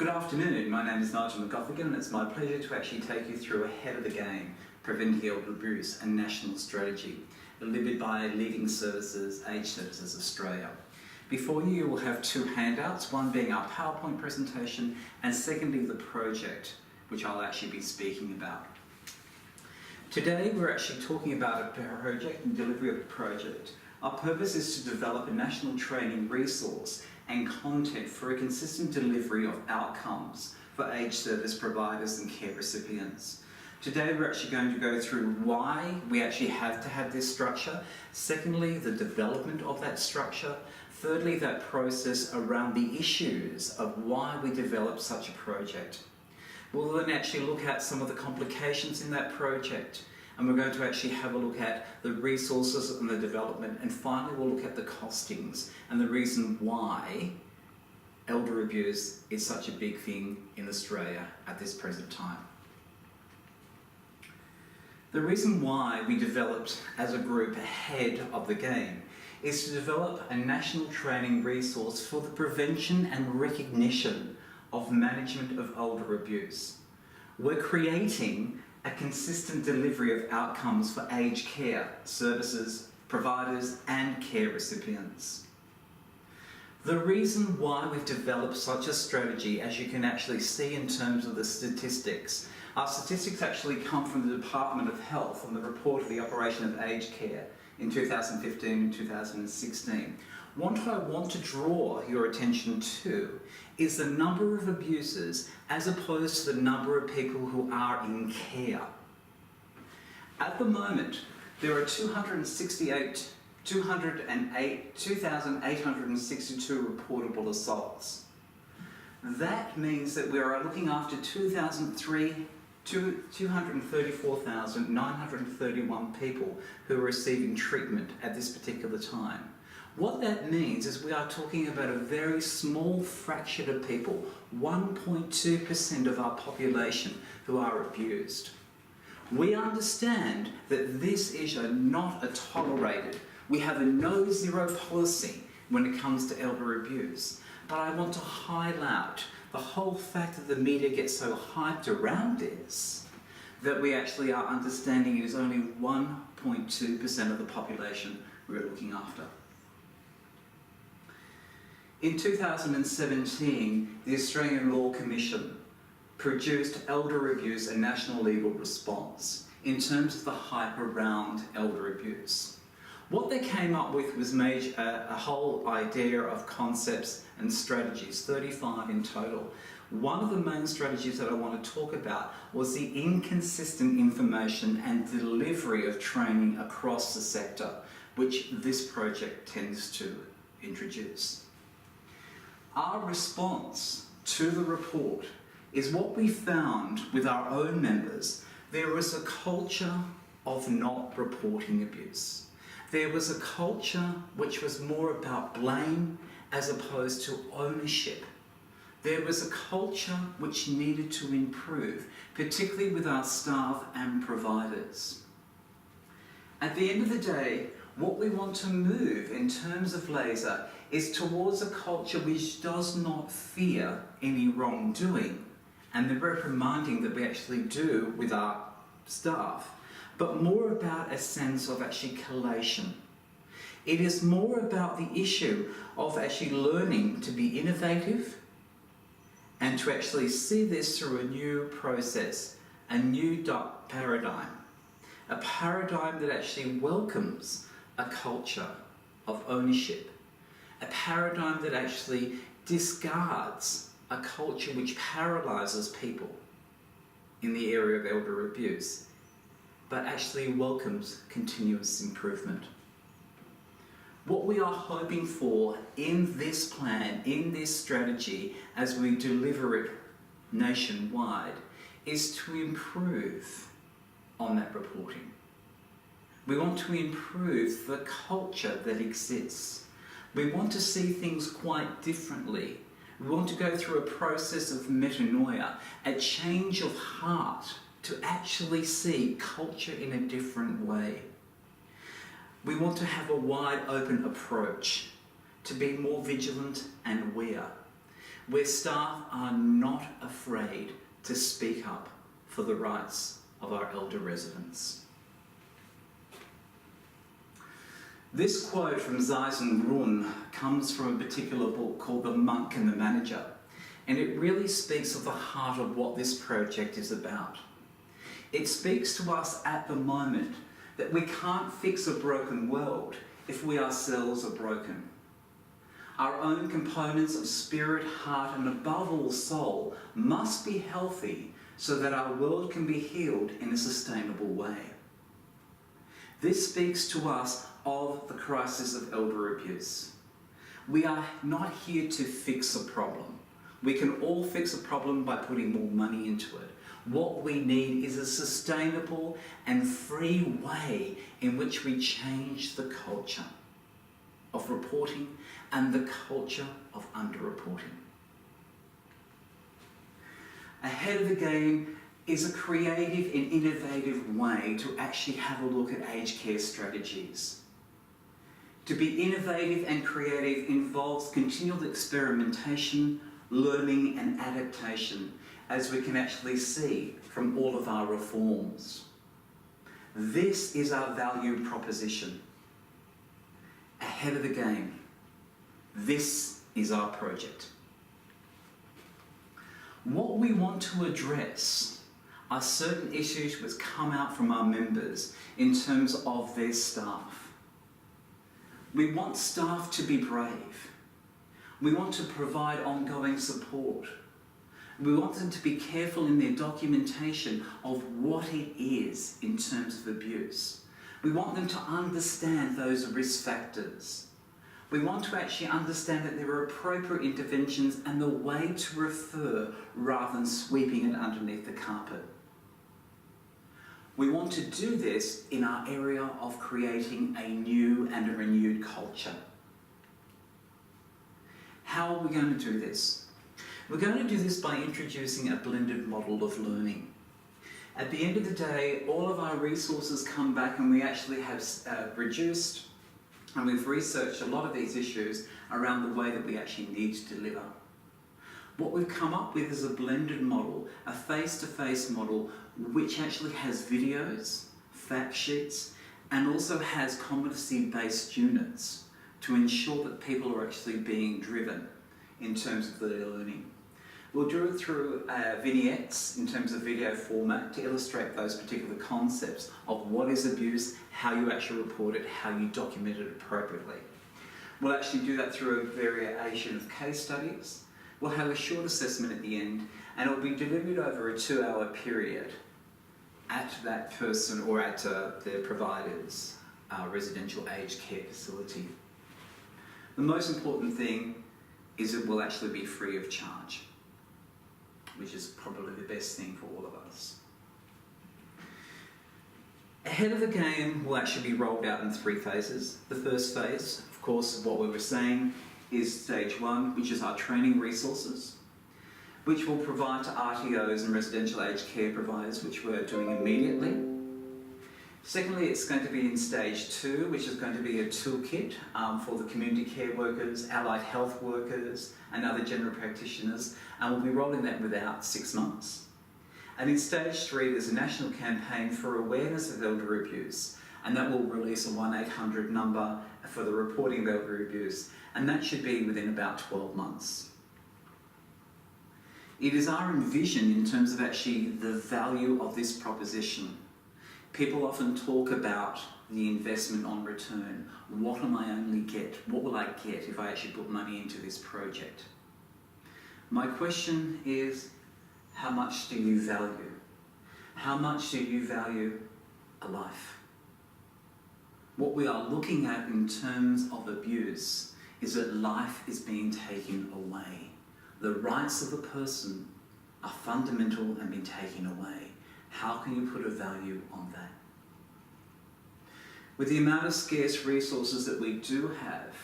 Good afternoon, my name is Nigel McGoffigan and it's my pleasure to actually take you through Ahead of the Game, Preventing Elder Abuse, a national strategy, delivered by Leading Services, Age Services Australia. Before you will have two handouts, one being our PowerPoint presentation and secondly the project, which I'll actually be speaking about. Today we're actually talking about a project and delivery of a project. Our purpose is to develop a national training resource and content for a consistent delivery of outcomes for age service providers and care recipients. Today we're actually going to go through why we actually have to have this structure, secondly the development of that structure, thirdly that process around the issues of why we develop such a project. We'll then actually look at some of the complications in that project, and we're going to actually have a look at the resources and the development, and finally we'll look at the costings and the reason why elder abuse is such a big thing in Australia at this present time. The reason why we developed as a group Ahead of the Game is to develop a national training resource for the prevention and recognition of management of elder abuse. We're creating a consistent delivery of outcomes for aged care services, providers and care recipients. The reason why we've developed such a strategy, as you can actually see in terms of the statistics, our statistics actually come from the Department of Health on the report of the operation of aged care in 2015 and 2016. What I want to draw your attention to is the number of abusers as opposed to the number of people who are in care. At the moment, there are 2,862 reportable assaults. That means that we are looking after 234,931 people who are receiving treatment at this particular time. What that means is we are talking about a very small fraction of people, 1.2% of our population, who are abused. We understand that this is not tolerated. We have a no-zero policy when it comes to elder abuse. But I want to highlight the whole fact that the media gets so hyped around this, that we actually are understanding it is only 1.2% of the population we're looking after. In 2017, the Australian Law Commission produced Elder Abuse, a National Legal Response, in terms of the hype around elder abuse. What they came up with was a whole idea of concepts and strategies, 35 in total. One of the main strategies that I want to talk about was the inconsistent information and delivery of training across the sector, which this project tends to introduce. Our response to the report is what we found with our own members. There was a culture of not reporting abuse. There was a culture which was more about blame as opposed to ownership. There was a culture which needed to improve, particularly with our staff and providers. At the end of the day, what we want to move in terms of Laser is towards a culture which does not fear any wrongdoing and the reprimanding that we actually do with our staff, but more about a sense of actually collation. It is more about the issue of actually learning to be innovative and to actually see this through a new process, a new paradigm. A paradigm that actually welcomes a culture of ownership. A paradigm that actually discards a culture which paralyzes people in the area of elder abuse, but actually welcomes continuous improvement. What we are hoping for in this plan, in this strategy, as we deliver it nationwide, is to improve on that reporting. We want to improve the culture that exists. We want to see things quite differently. We want to go through a process of metanoia, a change of heart to actually see culture in a different way. We want to have a wide open approach, to be more vigilant and aware. where staff are not afraid to speak up for the rights of our elder residents. This quote from Zeissen Grun comes from a particular book called The Monk and the Manager, and it really speaks of the heart of what this project is about. It speaks to us at the moment that we can't fix a broken world if we ourselves are broken. Our own components of spirit, heart, and above all soul must be healthy so that our world can be healed in a sustainable way. This speaks to us of the crisis of elder abuse. We are not here to fix a problem. We can all fix a problem by putting more money into it. What we need is a sustainable and free way in which we change the culture of reporting and the culture of underreporting. Ahead of the Game is a creative and innovative way to actually have a look at aged care strategies. To be innovative and creative involves continual experimentation, learning and adaptation, as we can actually see from all of our reforms. This is our value proposition. Ahead of the Game. This is our project. What we want to address are certain issues which come out from our members in terms of their staff. We want staff to be brave. We want to provide ongoing support. We want them to be careful in their documentation of what it is in terms of abuse. We want them to understand those risk factors. We want to actually understand that there are appropriate interventions and the way to refer rather than sweeping it underneath the carpet. We want to do this in our area of creating a new and a renewed culture. How are we going to do this? We're going to do this by introducing a blended model of learning. At the end of the day, all of our resources come back and we actually have reduced and we've researched a lot of these issues around the way that we actually need to deliver. What we've come up with is a blended model, a face-to-face model, which actually has videos, fact sheets, and also has competency-based units to ensure that people are actually being driven in terms of their learning. We'll do it through vignettes in terms of video format to illustrate those particular concepts of what is abuse, how you actually report it, how you document it appropriately. We'll actually do that through a variation of case studies. We'll have a short assessment at the end, and it will be delivered over a 2-hour period at that person or at their provider's residential aged care facility. The most important thing is it will actually be free of charge, which is probably the best thing for all of us. Ahead of the Game will actually be rolled out in 3 phases. The first phase, of course, what we were saying, is stage 1, which is our training resources, which we'll provide to RTOs and residential aged care providers, which we're doing immediately. Secondly, it's going to be in stage 2, which is going to be a toolkit for the community care workers, allied health workers, and other general practitioners, and we'll be rolling that without 6 months. And in stage 3, there's a national campaign for awareness of elder abuse, and that will release a 1-800 number for the reporting of elder abuse, and that should be within about 12 months. It is our envision in terms of actually the value of this proposition. People often talk about the investment on return. What am I only get? What will I get if I actually put money into this project? My question is, how much do you value? How much do you value a life? What we are looking at in terms of abuse is that life is being taken away. The rights of the person are fundamental and being taken away. How can you put a value on that? With the amount of scarce resources that we do have,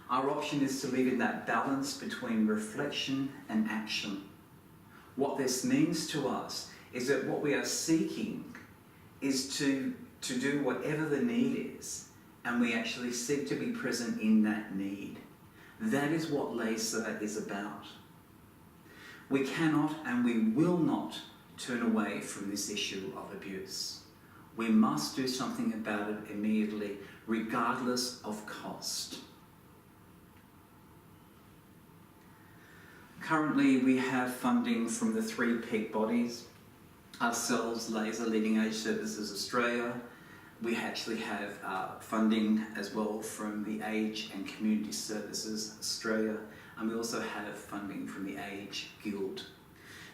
our option is to live in that balance between reflection and action. What this means to us is that what we are seeking is to do whatever the need is, and we actually seek to be present in that need. That is what LASA is about. We cannot and we will not turn away from this issue of abuse. We must do something about it immediately, regardless of cost. Currently, we have funding from the three peak bodies, ourselves, Laser, Leading Age Services Australia. We actually have funding as well from the Age and Community Services Australia, and we also have funding from the Age Guild.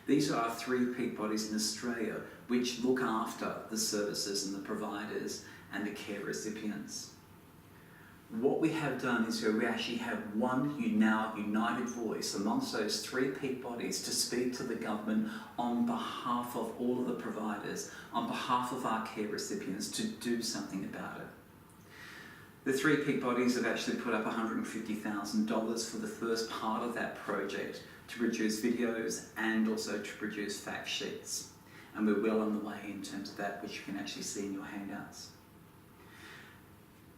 These are our three peak bodies in Australia which look after the services and the providers and the care recipients. What we have done is we actually have one united voice amongst those three peak bodies to speak to the government on behalf of all of the providers, on behalf of our care recipients, to do something about it. The three peak bodies have actually put up $150,000 for the first part of that project to produce videos and also to produce fact sheets. And we're well on the way in terms of that, which you can actually see in your handouts.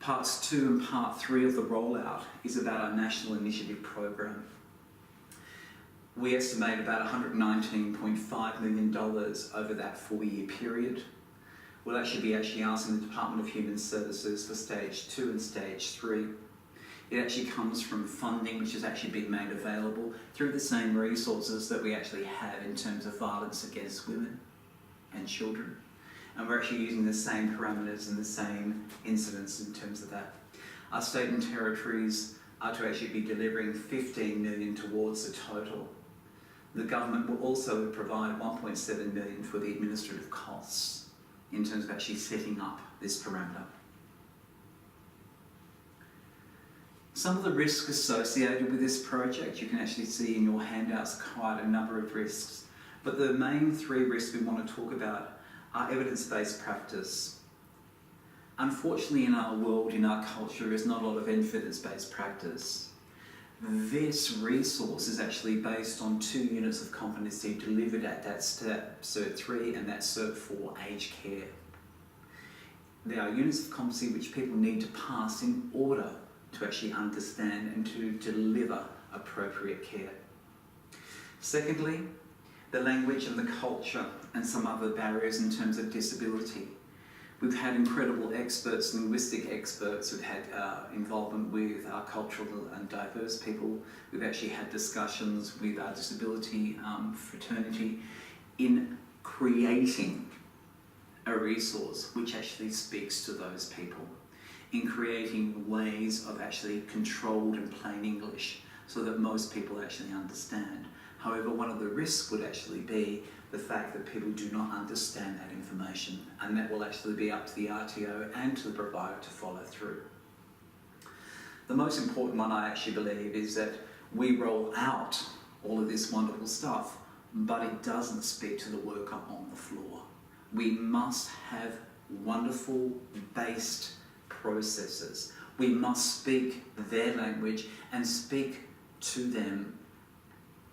Parts 2 and Part 3 of the rollout is about our National Initiative Program. We estimate about $119.5 million over that 4-year period. We'll actually be asking the Department of Human Services for Stage 2 and Stage 3. It actually comes from funding which has actually been made available through the same resources that we actually have in terms of violence against women and children. And we're actually using the same parameters and the same incidents in terms of that. Our state and territories are to actually be delivering $15 million towards the total. The government will also provide $1.7 million for the administrative costs in terms of actually setting up this parameter. Some of the risks associated with this project, you can actually see in your handouts quite a number of risks. But the main 3 risks we want to talk about are evidence-based practice. Unfortunately, in our world, in our culture, there's not a lot of evidence-based practice. This resource is actually based on 2 units of competency delivered at that step, Cert 3 and that Cert 4 aged care. There are units of competency which people need to pass in order to actually understand and to deliver appropriate care. Secondly, the language and the culture and some other barriers in terms of disability. We've had incredible experts, linguistic experts who've had involvement with our cultural and diverse people. We've actually had discussions with our disability fraternity in creating a resource which actually speaks to those people, in creating ways of actually controlled and plain English so that most people actually understand. However, one of the risks would actually be the fact that people do not understand that information, and that will actually be up to the RTO and to the provider to follow through. The most important one, I actually believe, is that we roll out all of this wonderful stuff, but it doesn't speak to the worker on the floor. We must have wonderful based processes. We must speak their language and speak to them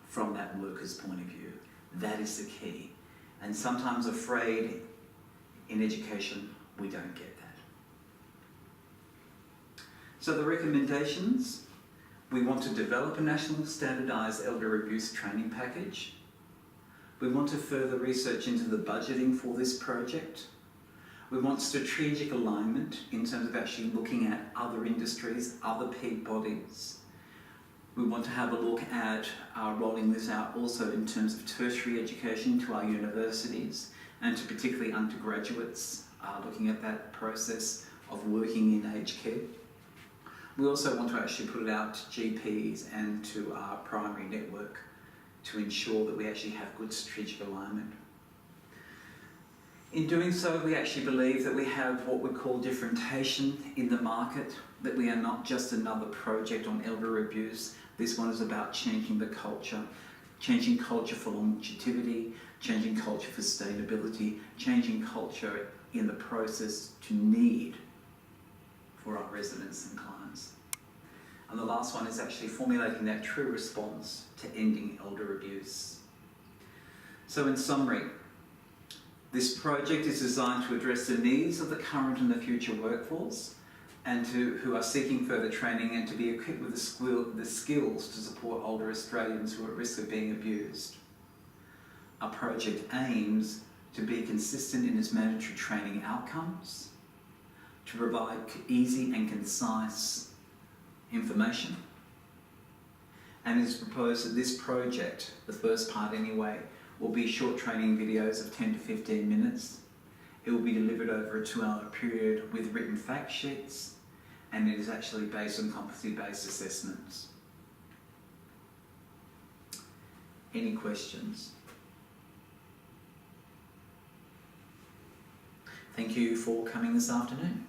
from that worker's point of view. That is the key. And sometimes afraid in education, we don't get that. So the recommendations, we want to develop a national standardised elder abuse training package. We want to further research into the budgeting for this project. We want strategic alignment in terms of actually looking at other industries, other peak bodies. We want to have a look at rolling this out also in terms of tertiary education to our universities and to particularly undergraduates, looking at that process of working in aged care. We also want to actually put it out to GPs and to our primary network to ensure that we actually have good strategic alignment. In doing so, we actually believe that we have what we call differentiation in the market, that we are not just another project on elder abuse. This one is about changing the culture, changing culture for longevity, changing culture for sustainability, changing culture in the process to need for our residents and clients. And the last one is actually formulating that true response to ending elder abuse. So in summary, this project is designed to address the needs of the current and the future workforce and who are seeking further training and to be equipped with the skills to support older Australians who are at risk of being abused. our project aims to be consistent in its mandatory training outcomes, to provide easy and concise information, and it is proposed that this project, the first part anyway, will be short training videos of 10 to 15 minutes. It will be delivered over a 2-hour period with written fact sheets, and it is actually based on competency-based assessments. Any questions? Thank you for coming this afternoon.